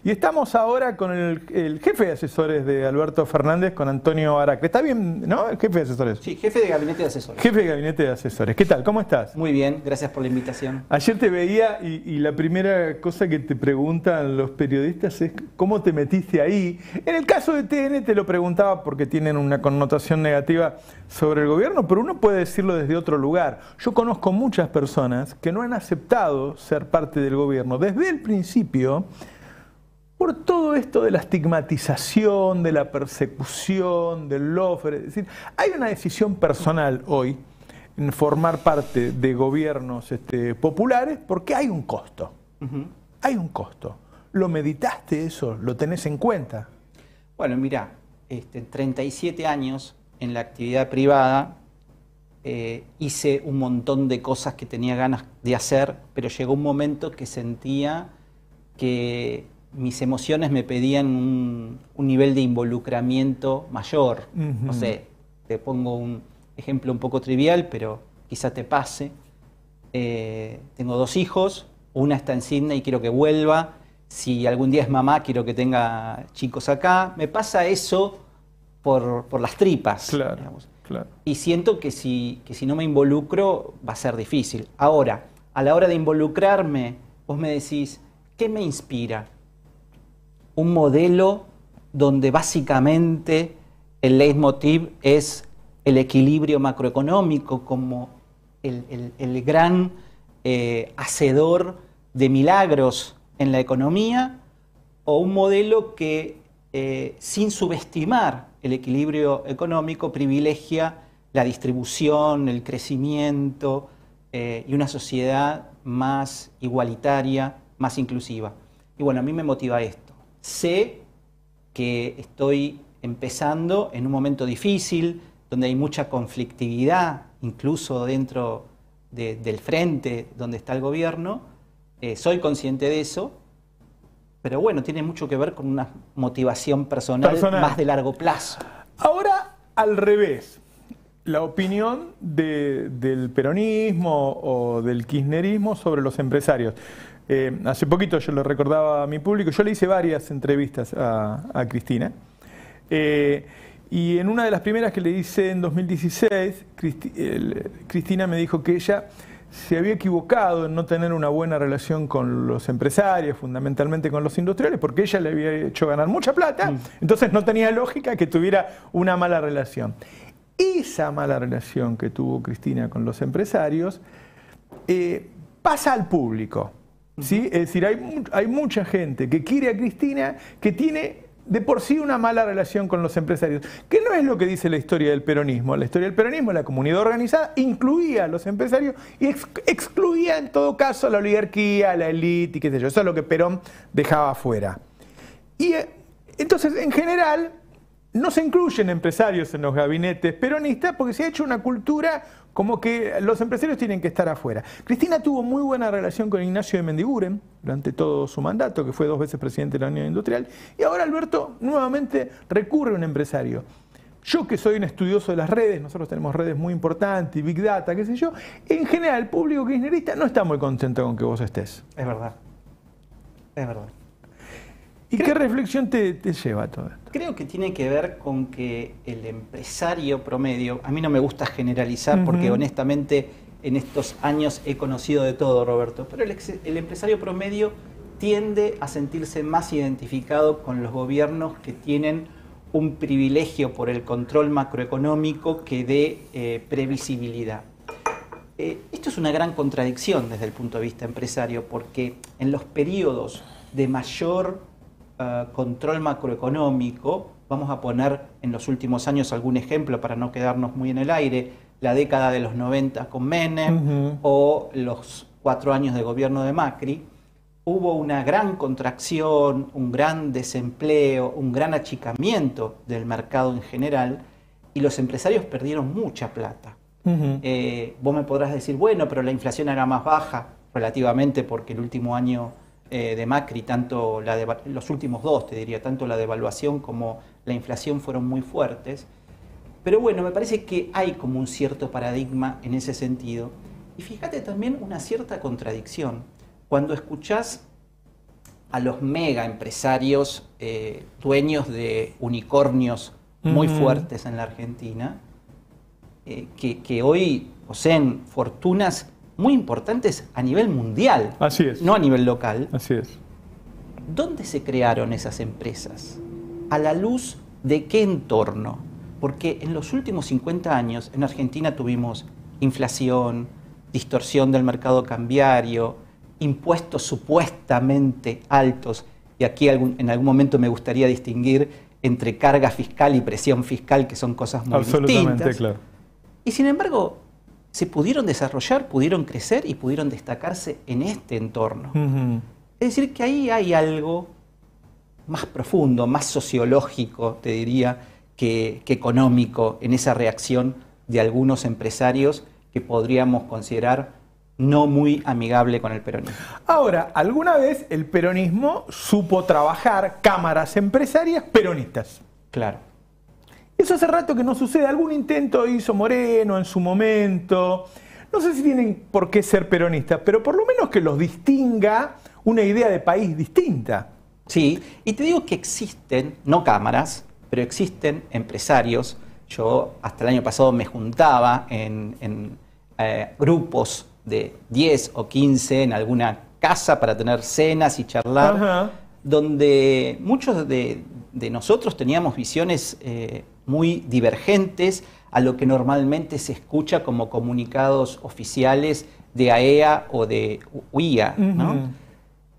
Y estamos ahora con el jefe de asesores de Alberto Fernández, con Antonio Aracre. ¿Está bien, no? El jefe de asesores. Sí, jefe de gabinete de asesores. Jefe de gabinete de asesores. ¿Qué tal? ¿Cómo estás? Muy bien, gracias por la invitación. Ayer te veía y la primera cosa que te preguntan los periodistas es ¿cómo te metiste ahí? En el caso de TN te lo preguntaba porque tienen una connotación negativa sobre el gobierno, pero uno puede decirlo desde otro lugar. Yo conozco muchas personas que no han aceptado ser parte del gobierno desde el principio por todo esto de la estigmatización, de la persecución, del lawfare. Es decir, hay una decisión personal hoy en formar parte de gobiernos populares porque hay un costo. Hay un costo. ¿Lo meditaste eso? ¿Lo tenés en cuenta? Bueno, mirá, 37 años en la actividad privada, hice un montón de cosas que tenía ganas de hacer, pero llegó un momento que sentía que mis emociones me pedían un nivel de involucramiento mayor. No sé, te pongo un ejemplo un poco trivial, pero quizá te pase. Tengo 2 hijos, una está en Sydney y quiero que vuelva. Si algún día es mamá, quiero que tenga chicos acá. Me pasa eso por las tripas. Claro, digamos. claro. Y siento que si no me involucro va a ser difícil. Ahora, a la hora de involucrarme, vos me decís, ¿qué me inspira? Un modelo donde básicamente el leitmotiv es el equilibrio macroeconómico como el gran hacedor de milagros en la economía, o un modelo que sin subestimar el equilibrio económico privilegia la distribución, el crecimiento y una sociedad más igualitaria, más inclusiva. Y bueno, a mí me motiva esto. Sé que estoy empezando en un momento difícil, donde hay mucha conflictividad, incluso dentro del frente donde está el gobierno. Soy consciente de eso, pero bueno, tiene mucho que ver con una motivación personal más de largo plazo. Ahora, al revés, la opinión del peronismo o del kirchnerismo sobre los empresarios. Hace poquito yo le recordaba a mi público, yo le hice varias entrevistas a Cristina, y en una de las primeras que le hice en 2016, Cristina me dijo que ella se había equivocado en no tener una buena relación con los empresarios, fundamentalmente con los industriales, porque ella le había hecho ganar mucha plata, entonces no tenía lógica que tuviera una mala relación. Esa mala relación que tuvo Cristina con los empresarios pasa al público. ¿Sí? Es decir, hay mucha gente que quiere a Cristina que tiene de por sí una mala relación con los empresarios, que no es lo que dice la historia del peronismo. La historia del peronismo, la comunidad organizada, incluía a los empresarios y excluía en todo caso a la oligarquía, a la élite y qué sé yo. Eso es lo que Perón dejaba afuera. Y entonces, en general, no se incluyen empresarios en los gabinetes peronistas porque se ha hecho una cultura como que los empresarios tienen que estar afuera. Cristina tuvo muy buena relación con Ignacio de Mendiguren durante todo su mandato, que fue 2 veces presidente de la Unión Industrial, y ahora Alberto nuevamente recurre a un empresario. Yo, que soy un estudioso de las redes, nosotros tenemos redes muy importantes, Big Data, qué sé yo, en general el público kirchnerista no está muy contento con que vos estés. Es verdad, es verdad. ¿Y qué reflexión te lleva a todo esto? Creo que tiene que ver con que el empresario promedio, a mí no me gusta generalizar porque honestamente en estos años he conocido de todo, Roberto, pero el empresario promedio tiende a sentirse más identificado con los gobiernos que tienen un privilegio por el control macroeconómico que dé previsibilidad. Esto es una gran contradicción desde el punto de vista empresario, porque en los periodos de mayor control macroeconómico, vamos a poner en los últimos años algún ejemplo para no quedarnos muy en el aire, la década de los 90 con Menem o los 4 años de gobierno de Macri, hubo una gran contracción, un gran desempleo, un gran achicamiento del mercado en general y los empresarios perdieron mucha plata. Vos me podrás decir, bueno, pero la inflación era más baja relativamente porque el último año de Macri, los últimos 2, te diría, tanto la devaluación como la inflación fueron muy fuertes. Pero bueno, me parece que hay como un cierto paradigma en ese sentido. Y fíjate también una cierta contradicción. Cuando escuchás a los mega empresarios dueños de unicornios muy fuertes en la Argentina, que hoy poseen fortunas muy importantes a nivel mundial, Así es. no a nivel local. Así es. ¿Dónde se crearon esas empresas? ¿A la luz de qué entorno? Porque en los últimos 50 años en Argentina tuvimos inflación, distorsión del mercado cambiario, impuestos supuestamente altos, y aquí en algún momento me gustaría distinguir entre carga fiscal y presión fiscal, que son cosas muy distintas. Claro. Y sin embargo, se pudieron desarrollar, pudieron crecer y pudieron destacarse en este entorno. Es decir, que ahí hay algo más profundo, más sociológico, te diría, que económico, en esa reacción de algunos empresarios que podríamos considerar no muy amigable con el peronismo. Ahora, ¿alguna vez el peronismo supo trabajar cámaras empresarias peronistas? Claro. Eso hace rato que no sucede. Algún intento hizo Moreno en su momento. No sé si tienen por qué ser peronistas, pero por lo menos que los distinga una idea de país distinta. Sí, y te digo que existen, no cámaras, pero existen empresarios. Yo hasta el año pasado me juntaba en grupos de 10 o 15 en alguna casa para tener cenas y charlar, donde muchos de nosotros teníamos visiones muy divergentes a lo que normalmente se escucha como comunicados oficiales de AEA o de UIA, ¿no?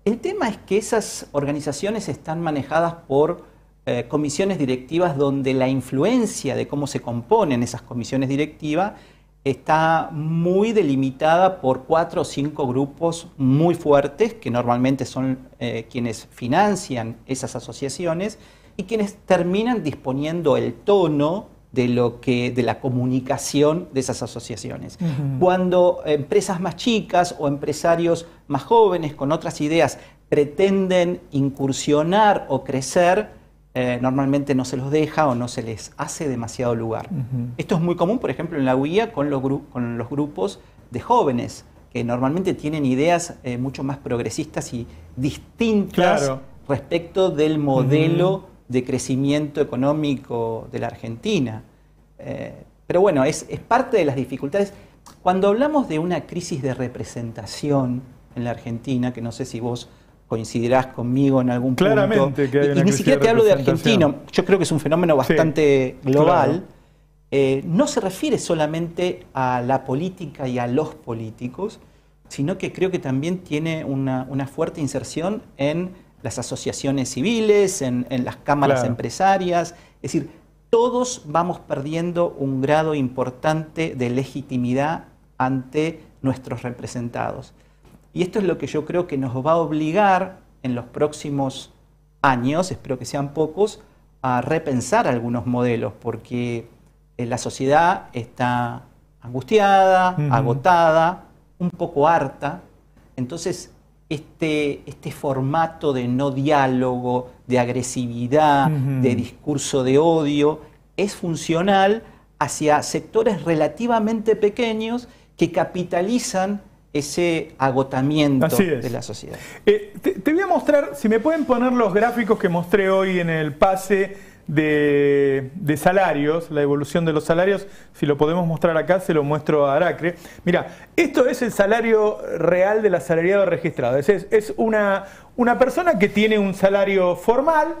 El tema es que esas organizaciones están manejadas por comisiones directivas donde la influencia de cómo se componen esas comisiones directivas está muy delimitada por 4 o 5 grupos muy fuertes, que normalmente son quienes financian esas asociaciones y quienes terminan disponiendo el tono de la comunicación de esas asociaciones. Cuando empresas más chicas o empresarios más jóvenes con otras ideas pretenden incursionar o crecer, normalmente no se los deja o no se les hace demasiado lugar. Esto es muy común, por ejemplo, en la UIA con los grupos de jóvenes, que normalmente tienen ideas mucho más progresistas y distintas respecto del modelo de crecimiento económico de la Argentina. Pero bueno, es parte de las dificultades. Cuando hablamos de una crisis de representación en la Argentina, que no sé si vos coincidirás conmigo en algún punto, Claramente que hay una y ni crisis siquiera de te hablo de representación. argentino, yo creo que es un fenómeno bastante global, claro. No se refiere solamente a la política y a los políticos, sino que creo que también tiene una fuerte inserción en las asociaciones civiles, en las cámaras empresarias. Es decir, todos vamos perdiendo un grado importante de legitimidad ante nuestros representados. Y esto es lo que yo creo que nos va a obligar en los próximos años, espero que sean pocos, a repensar algunos modelos, porque la sociedad está angustiada, agotada, un poco harta. Entonces, este formato de no diálogo, de agresividad, de discurso de odio, es funcional hacia sectores relativamente pequeños que capitalizan ese agotamiento de la sociedad. Te voy a mostrar, si me pueden poner los gráficos que mostré hoy en el pase de salarios, la evolución de los salarios, si lo podemos mostrar acá, se lo muestro a Aracre. Mira, esto es el salario real del asalariado registrado. Es una persona que tiene un salario formal,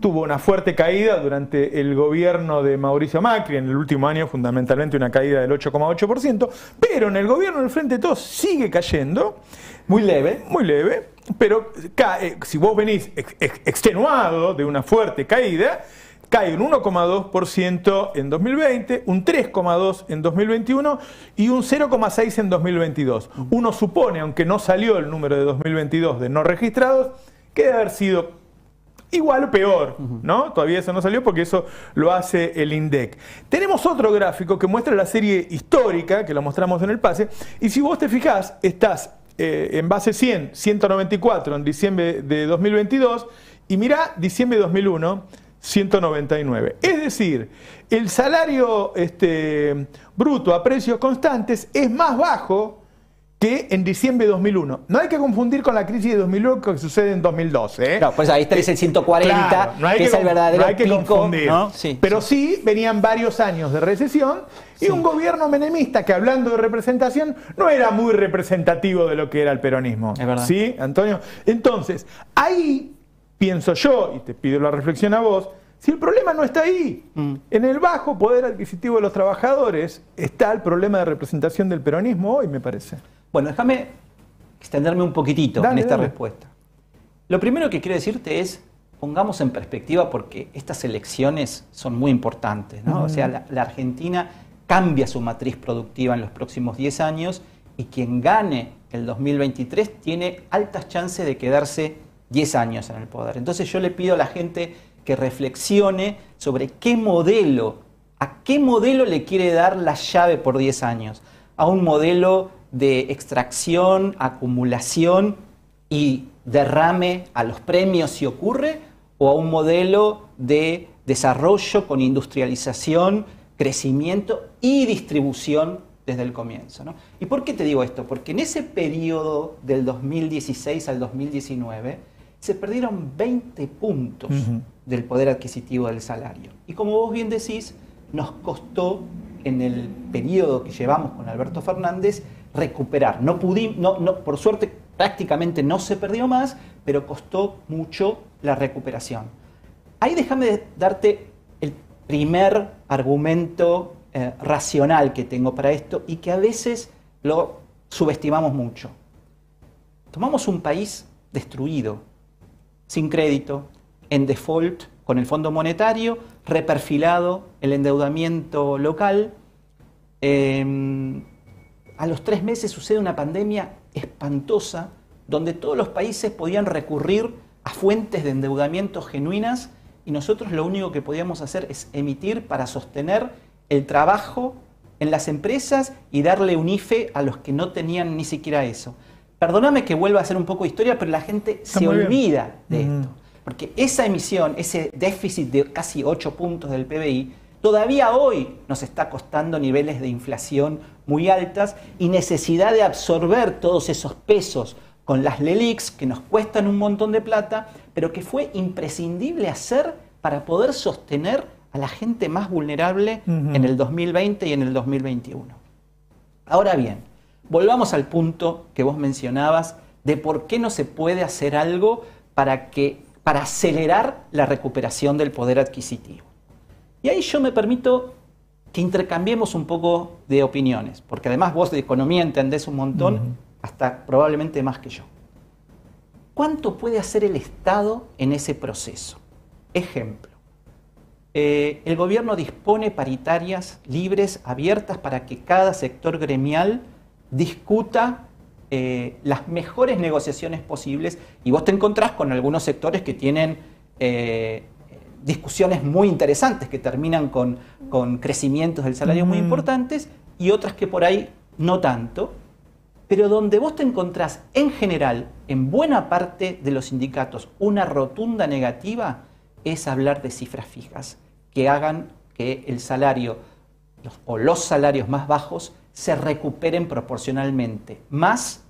tuvo una fuerte caída durante el gobierno de Mauricio Macri, en el último año fundamentalmente una caída del 8,8%, pero en el gobierno del Frente de Todos sigue cayendo. Muy leve, pero si vos venís extenuado de una fuerte caída, cae un 1,2% en 2020, un 3,2% en 2021 y un 0,6% en 2022. Uno supone, aunque no salió el número de 2022 de no registrados, que debe haber sido igual o peor, ¿no? Todavía eso no salió porque eso lo hace el INDEC. Tenemos otro gráfico que muestra la serie histórica, que lo mostramos en el pase, y si vos te fijás, estás en base 100, 194 en diciembre de 2022, y mirá, diciembre de 2001, 199. Es decir, el salario bruto a precios constantes es más bajo que en diciembre de 2001. No hay que confundir con la crisis de 2001 que sucede en 2012. Claro, pues ahí tenés el 140, claro, no que es el verdadero no hay que pico, confundir. ¿no? Pero sí venían varios años de recesión y un gobierno menemista que, hablando de representación, no era muy representativo de lo que era el peronismo. Es verdad. ¿Sí, Antonio? Entonces, ahí pienso yo, y te pido la reflexión a vos, si el problema no está ahí, en el bajo poder adquisitivo de los trabajadores está el problema de representación del peronismo hoy, me parece. Bueno, déjame extenderme un poquitito en esta dale. respuesta. Lo primero que quiero decirte es, pongamos en perspectiva, porque estas elecciones son muy importantes, ¿no? O sea, la Argentina cambia su matriz productiva en los próximos 10 años y quien gane el 2023 tiene altas chances de quedarse 10 años en el poder. Entonces yo le pido a la gente que reflexione sobre a qué modelo le quiere dar la llave por 10 años. A un modelo de extracción, acumulación y derrame a los premios si ocurre, o a un modelo de desarrollo con industrialización, crecimiento y distribución desde el comienzo, ¿no? ¿Y por qué te digo esto? Porque en ese periodo del 2016 al 2019 se perdieron 20 puntos del poder adquisitivo del salario. Y como vos bien decís, nos costó en el periodo que llevamos con Alberto Fernández recuperar. Por suerte prácticamente no se perdió más, pero costó mucho la recuperación. Ahí déjame darte el primer argumento racional que tengo para esto y que a veces lo subestimamos mucho. Tomamos un país destruido, sin crédito, en default con el Fondo Monetario, reperfilado el endeudamiento local. A los 3 meses sucede una pandemia espantosa donde todos los países podían recurrir a fuentes de endeudamiento genuinas y nosotros lo único que podíamos hacer es emitir para sostener el trabajo en las empresas y darle un IFE a los que no tenían ni siquiera eso. Perdóname que vuelva a hacer un poco de historia, pero la gente se olvida de esto. Porque esa emisión, ese déficit de casi 8 puntos del PBI, todavía hoy nos está costando niveles de inflación muy altas y necesidad de absorber todos esos pesos con las LELIQs que nos cuestan un montón de plata, pero que fue imprescindible hacer para poder sostener a la gente más vulnerable en el 2020 y en el 2021. Ahora bien, volvamos al punto que vos mencionabas de por qué no se puede hacer algo para acelerar la recuperación del poder adquisitivo. Y ahí yo me permito que intercambiemos un poco de opiniones, porque además vos de economía entendés un montón, hasta probablemente más que yo. ¿Cuánto puede hacer el Estado en ese proceso? Ejemplo, el gobierno dispone paritarias libres, abiertas, para que cada sector gremial discuta las mejores negociaciones posibles, y vos te encontrás con algunos sectores que tienen discusiones muy interesantes que terminan con crecimientos del salario muy importantes y otras que por ahí no tanto, pero donde vos te encontrás en general, en buena parte de los sindicatos, una rotunda negativa es hablar de cifras fijas que hagan que el salario o los salarios más bajos se recuperen proporcionalmente más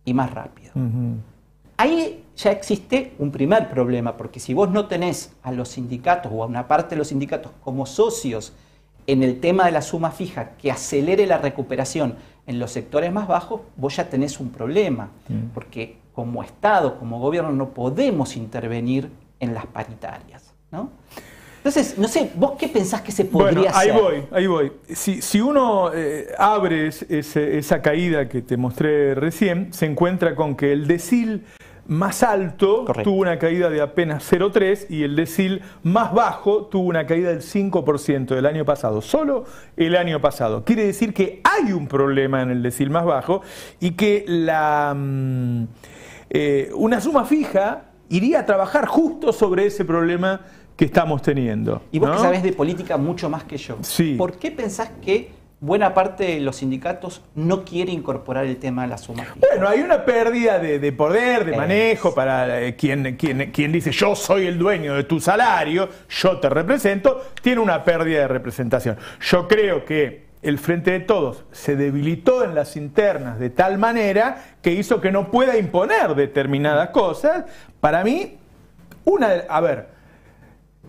y más rápido. Ahí ya existe un primer problema, porque si vos no tenés a los sindicatos o a una parte de los sindicatos como socios en el tema de la suma fija que acelere la recuperación en los sectores más bajos, vos ya tenés un problema, porque como Estado, como gobierno, no podemos intervenir en las paritarias, ¿no? Entonces, no sé, ¿vos qué pensás que se podría hacer? Ahí voy. Si uno abre esa caída que te mostré recién, se encuentra con que el decil más alto tuvo una caída de apenas 0,3 y el decil más bajo tuvo una caída del 5% del año pasado, solo el año pasado. Quiere decir que hay un problema en el decil más bajo y que una suma fija iría a trabajar justo sobre ese problema que estamos teniendo. Y vos que sabés de política mucho más que yo, ¿por qué pensás que buena parte de los sindicatos no quiere incorporar el tema de la suma fija? Bueno, hay una pérdida de poder, de manejo para quien dice yo soy el dueño de tu salario, yo te represento, tiene una pérdida de representación. Yo creo que el Frente de Todos se debilitó en las internas de tal manera que hizo que no pueda imponer determinadas cosas. Para mí, a ver,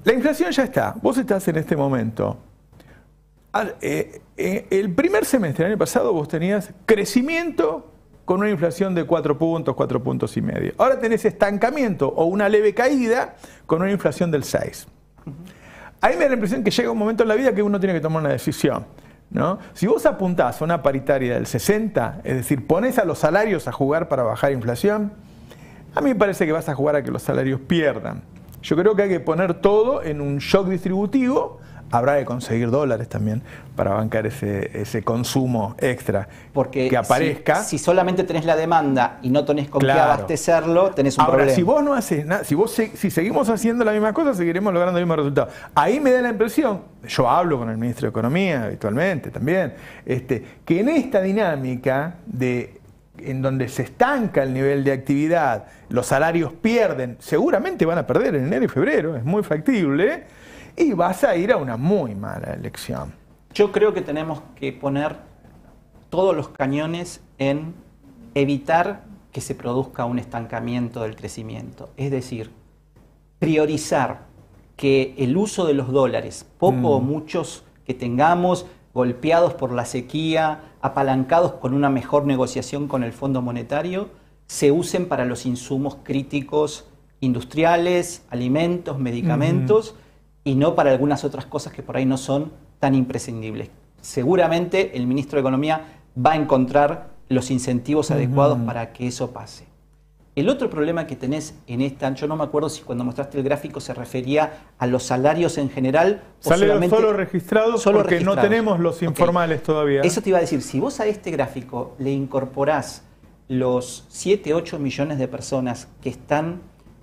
la inflación ya está. Vos estás en este momento. El primer semestre del año pasado vos tenías crecimiento con una inflación de 4 puntos, 4 puntos y medio. Ahora tenés estancamiento o una leve caída con una inflación del 6. A mí me da la impresión que llega un momento en la vida que uno tiene que tomar una decisión, ¿no? Si vos apuntás a una paritaria del 60, es decir, pones a los salarios a jugar para bajar inflación, a mí me parece que vas a jugar a que los salarios pierdan. Yo creo que hay que poner todo en un shock distributivo. Habrá que conseguir dólares también para bancar ese consumo extra. Porque que aparezca. Si solamente tenés la demanda y no tenés con qué abastecerlo, tenés un problema. Si vos no haces nada, si seguimos haciendo la misma cosa, seguiremos logrando el mismo resultado. Ahí me da la impresión, yo hablo con el ministro de Economía habitualmente también, que en esta dinámica en donde se estanca el nivel de actividad, los salarios pierden, seguramente van a perder en enero y febrero, es muy factible. Y vas a ir a una muy mala elección. Yo creo que tenemos que poner todos los cañones en evitar que se produzca un estancamiento del crecimiento. Es decir, priorizar que el uso de los dólares, poco o muchos que tengamos, golpeados por la sequía, apalancados con una mejor negociación con el Fondo Monetario, se usen para los insumos críticos industriales, alimentos, medicamentos, y no para algunas otras cosas que por ahí no son tan imprescindibles. Seguramente el ministro de Economía va a encontrar los incentivos adecuados para que eso pase. El otro problema que tenés en esta, yo no me acuerdo si cuando mostraste el gráfico se refería a los salarios en general. Salarios solo registrados porque no tenemos los informales todavía. Eso te iba a decir, si vos a este gráfico le incorporás los 7, 8 millones de personas que están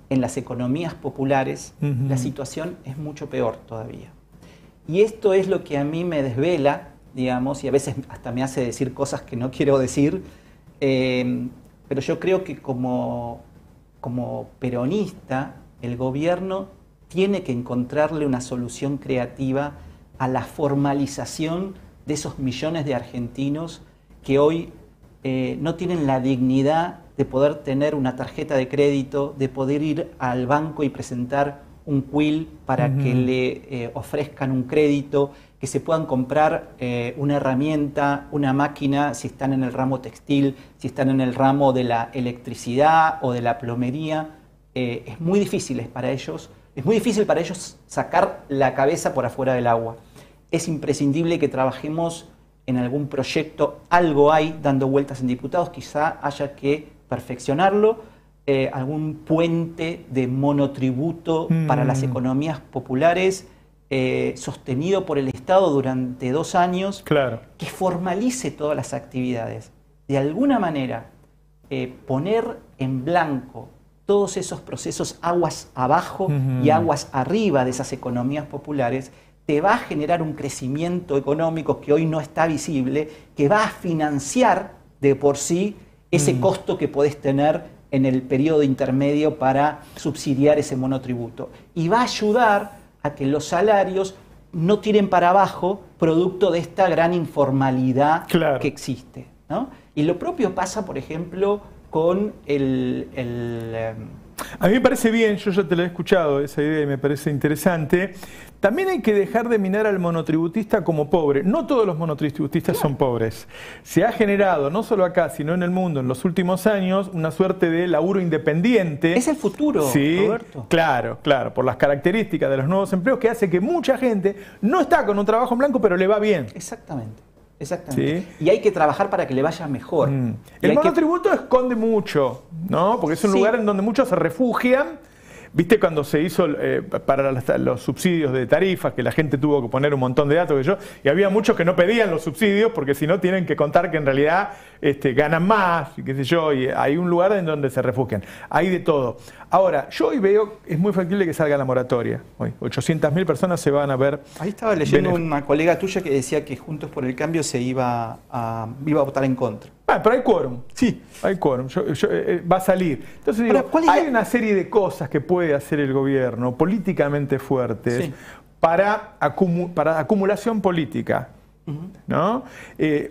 en las economías populares, la situación es mucho peor todavía. Y esto es lo que a mí me desvela, digamos, y a veces hasta me hace decir cosas que no quiero decir, pero yo creo que como peronista, el gobierno tiene que encontrarle una solución creativa a la formalización de esos millones de argentinos que hoy no tienen la dignidad de poder tener una tarjeta de crédito, de poder ir al banco y presentar un quill para que le ofrezcan un crédito, que se puedan comprar una herramienta, una máquina, si están en el ramo textil, si están en el ramo de la electricidad o de la plomería. Es muy difícil para ellos sacar la cabeza por afuera del agua. Es imprescindible que trabajemos en algún proyecto, algo hay dando vueltas en diputados, quizá haya que perfeccionarlo, algún puente de monotributo para las economías populares sostenido por el Estado durante 2 años, que formalice todas las actividades. De alguna manera, poner en blanco todos esos procesos aguas abajo y aguas arriba de esas economías populares, te va a generar un crecimiento económico que hoy no está visible, que va a financiar de por sí ese costo que podés tener en el periodo intermedio para subsidiar ese monotributo. Y va a ayudar a que los salarios no tiren para abajo producto de esta gran informalidad que existe, ¿no? Y lo propio pasa, por ejemplo, con A mí me parece bien, yo ya te lo he escuchado, esa idea, y me parece interesante. También hay que dejar de mirar al monotributista como pobre. No todos los monotributistas son pobres. Se ha generado, no solo acá, sino en el mundo, en los últimos años, una suerte de laburo independiente. Es el futuro, sí, Roberto. Claro, por las características de los nuevos empleos, que hace que mucha gente no está con un trabajo en blanco, pero le va bien. Exactamente. ¿Sí? Y hay que trabajar para que le vaya mejor. El monotributo esconde mucho, ¿no? Porque es un lugar en donde muchos se refugian. ¿Viste cuando se hizo para los subsidios de tarifas, que la gente tuvo que poner un montón de datos y había muchos que no pedían los subsidios porque si no tienen que contar que en realidad ganan más, y qué sé yo, y hay un lugar en donde se refugian. Hay de todo. Ahora, yo hoy veo, es muy factible que salga la moratoria. Hoy 800.000 personas se van a ver. Ahí estaba leyendo una colega tuya que decía que Juntos por el Cambio se iba a votar en contra. Pero hay quórum, sí, hay quórum, va a salir. Entonces digo, hay una serie de cosas que puede hacer el gobierno políticamente fuertes para acumulación política. ¿no?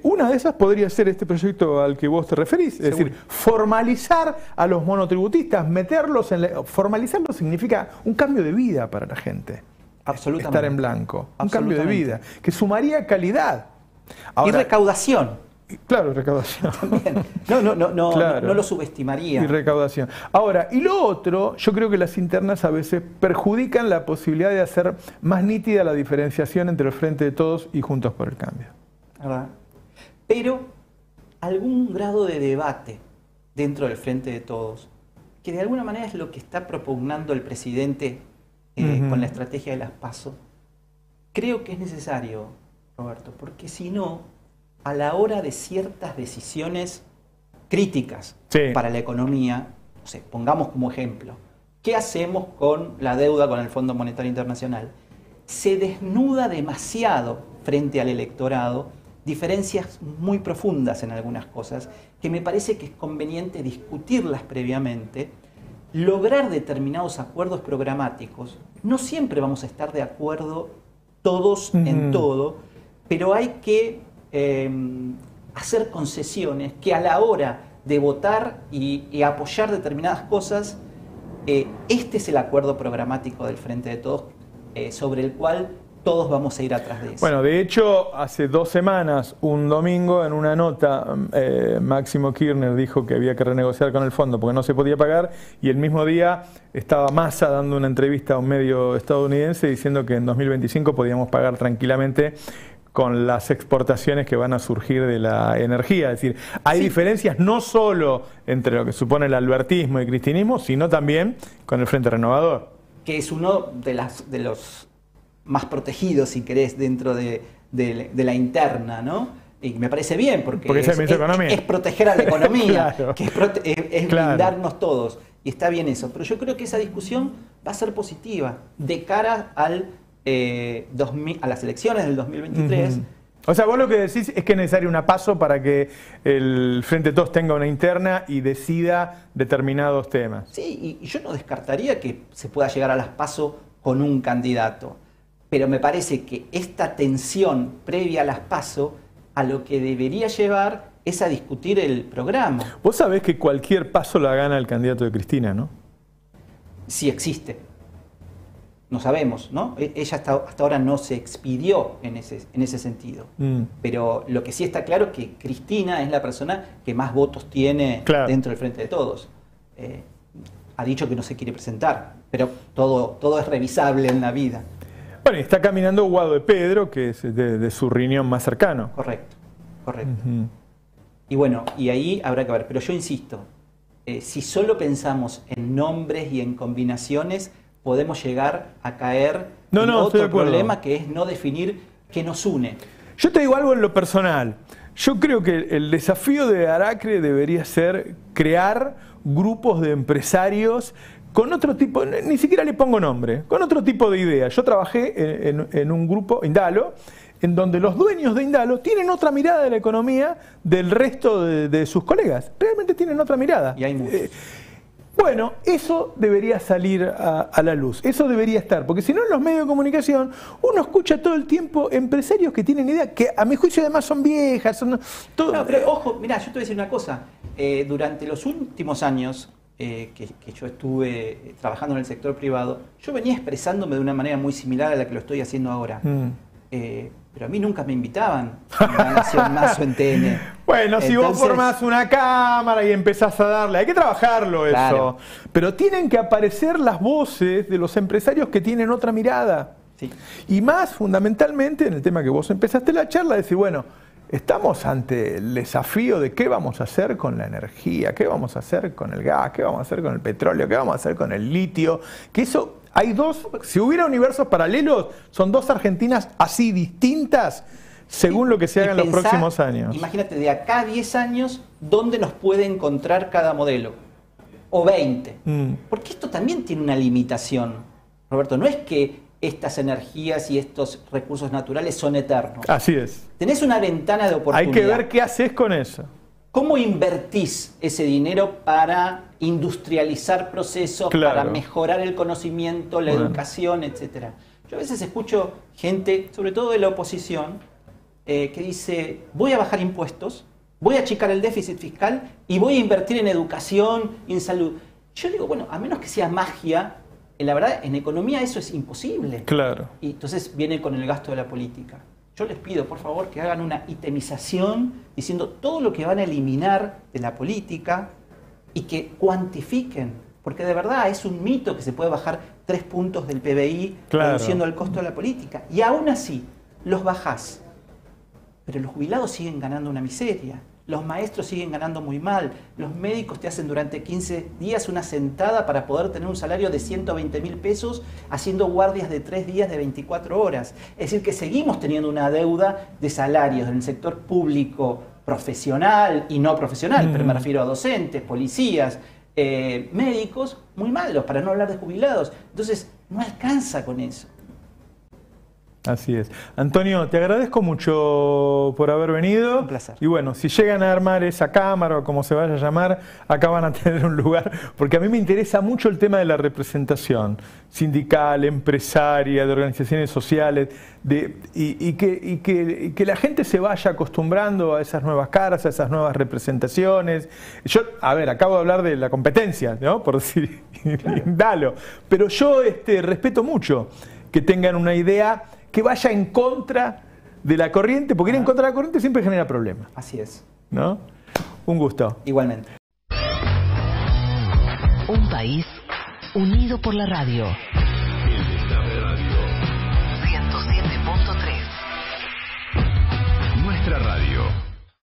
Una de esas podría ser este proyecto al que vos te referís, es decir, formalizar a los monotributistas, meterlos en... Formalizarlo significa un cambio de vida para la gente. Absolutamente. Estar en blanco. Un cambio de vida, que sumaría calidad. Ahora, y recaudación. Claro, recaudación. También. No lo subestimaría. Y recaudación. Ahora, y lo otro, yo creo que las internas a veces perjudican la posibilidad de hacer más nítida la diferenciación entre el Frente de Todos y Juntos por el Cambio. ¿Verdad? Pero algún grado de debate dentro del Frente de Todos, que de alguna manera es lo que está propugnando el presidente con la estrategia de las PASO, creo que es necesario, Roberto, porque si no, a la hora de ciertas decisiones críticas para la economía, no sé, pongamos como ejemplo, ¿qué hacemos con la deuda con el Fondo Monetario Internacional? Se desnuda demasiado frente al electorado diferencias muy profundas en algunas cosas que me parece que es conveniente discutirlas previamente, lograr determinados acuerdos programáticos. No siempre vamos a estar de acuerdo todos en todo, pero hay que hacer concesiones que a la hora de votar y apoyar determinadas cosas, este es el acuerdo programático del Frente de Todos sobre el cual todos vamos a ir atrás de eso. Bueno, de hecho, hace 2 semanas, un domingo, en una nota, Máximo Kirchner dijo que había que renegociar con el fondo porque no se podía pagar, y el mismo día estaba Massa dando una entrevista a un medio estadounidense diciendo que en 2025 podíamos pagar tranquilamente con las exportaciones que van a surgir de la energía. Es decir, hay diferencias no solo entre lo que supone el albertismo y el cristinismo, sino también con el Frente Renovador. Que es uno de los más protegidos, si querés, dentro de la interna, ¿no? Y me parece bien, porque es proteger a la economía, claro, que es blindarnos todos. Y está bien eso. Pero yo creo que esa discusión va a ser positiva de cara a las elecciones del 2023. O sea, vos lo que decís es que es necesario una PASO para que el Frente de Todos tenga una interna y decida determinados temas. Sí, y yo no descartaría que se pueda llegar a las PASO con un candidato. Pero me parece que esta tensión previa a las PASO a lo que debería llevar es a discutir el programa. Vos sabés que cualquier PASO la gana el candidato de Cristina, ¿no? Sí existe. No sabemos, ¿no? Ella hasta ahora no se expidió en ese sentido. Pero lo que sí está claro es que Cristina es la persona que más votos tiene dentro del Frente de Todos. Ha dicho que no se quiere presentar, pero todo es revisable en la vida. Bueno, y está caminando Guado de Pedro, que es de su riñón más cercano. Correcto. Y bueno, y ahí habrá que ver. Pero yo insisto, si solo pensamos en nombres y en combinaciones, podemos llegar a caer en otro problema, que es no definir qué nos une. Yo te digo algo en lo personal. Yo creo que el desafío de Aracre debería ser crear grupos de empresarios con otro tipo, ni siquiera le pongo nombre, con otro tipo de ideas. Yo trabajé en un grupo, Indalo, en donde los dueños de Indalo tienen otra mirada de la economía del resto de sus colegas. Realmente tienen otra mirada. Y hay muchos. Bueno, eso debería salir a la luz, eso debería estar, porque si no en los medios de comunicación uno escucha todo el tiempo empresarios que tienen ideas, que a mi juicio además son viejas, son todo... No, pero ojo, mirá, yo te voy a decir una cosa, durante los últimos años que yo estuve trabajando en el sector privado, yo venía expresándome de una manera muy similar a la que lo estoy haciendo ahora. Pero a mí nunca me invitaban en La Nación Más o en TN. Bueno, si vos formás una cámara y empezás a darle, hay que trabajarlo eso. Pero tienen que aparecer las voces de los empresarios que tienen otra mirada. Sí. Y más fundamentalmente en el tema que vos empezaste la charla, decir, bueno, estamos ante el desafío de qué vamos a hacer con la energía, qué vamos a hacer con el gas, qué vamos a hacer con el petróleo, qué vamos a hacer con el litio, que eso... Hay dos, si hubiera universos paralelos, son dos Argentinas así distintas según lo que se haga en los próximos años. Imagínate, de acá a 10 años, ¿dónde nos puede encontrar cada modelo? O 20. Porque esto también tiene una limitación, Roberto. No es que estas energías y estos recursos naturales son eternos. Así es. Tenés una ventana de oportunidad. Hay que ver qué haces con eso. ¿Cómo invertís ese dinero para industrializar procesos, para mejorar el conocimiento, la educación, etcétera? Yo a veces escucho gente, sobre todo de la oposición, que dice, voy a bajar impuestos, voy a achicar el déficit fiscal y voy a invertir en educación y en salud. Yo digo, bueno, a menos que sea magia, la verdad, en economía eso es imposible. Claro. Y entonces viene con el gasto de la política. Yo les pido, por favor, que hagan una itemización diciendo todo lo que van a eliminar de la política y que cuantifiquen. Porque de verdad es un mito que se puede bajar 3 puntos del PBI reduciendo el costo de la política. Y aún así, los bajás. Pero los jubilados siguen ganando una miseria. Los maestros siguen ganando muy mal. Los médicos te hacen durante 15 días una sentada para poder tener un salario de 120.000 pesos haciendo guardias de 3 días de 24 horas. Es decir, que seguimos teniendo una deuda de salarios en el sector público profesional y no profesional, pero me refiero a docentes, policías, médicos, muy malos, para no hablar de jubilados. Entonces, no alcanza con eso. Así es. Antonio, te agradezco mucho por haber venido. Un placer. Y bueno, si llegan a armar esa cámara o como se vaya a llamar, acá van a tener un lugar, porque a mí me interesa mucho el tema de la representación sindical, empresaria, de organizaciones sociales, y que la gente se vaya acostumbrando a esas nuevas caras, a esas nuevas representaciones. Yo, a ver, acabo de hablar de la competencia, ¿no? Por decir, claro. Dalo. Pero yo respeto mucho que tengan una idea que vaya en contra de la corriente, porque ir en contra de la corriente siempre genera problemas. Así es. ¿No? Un gusto. Igualmente. Un país unido por la radio.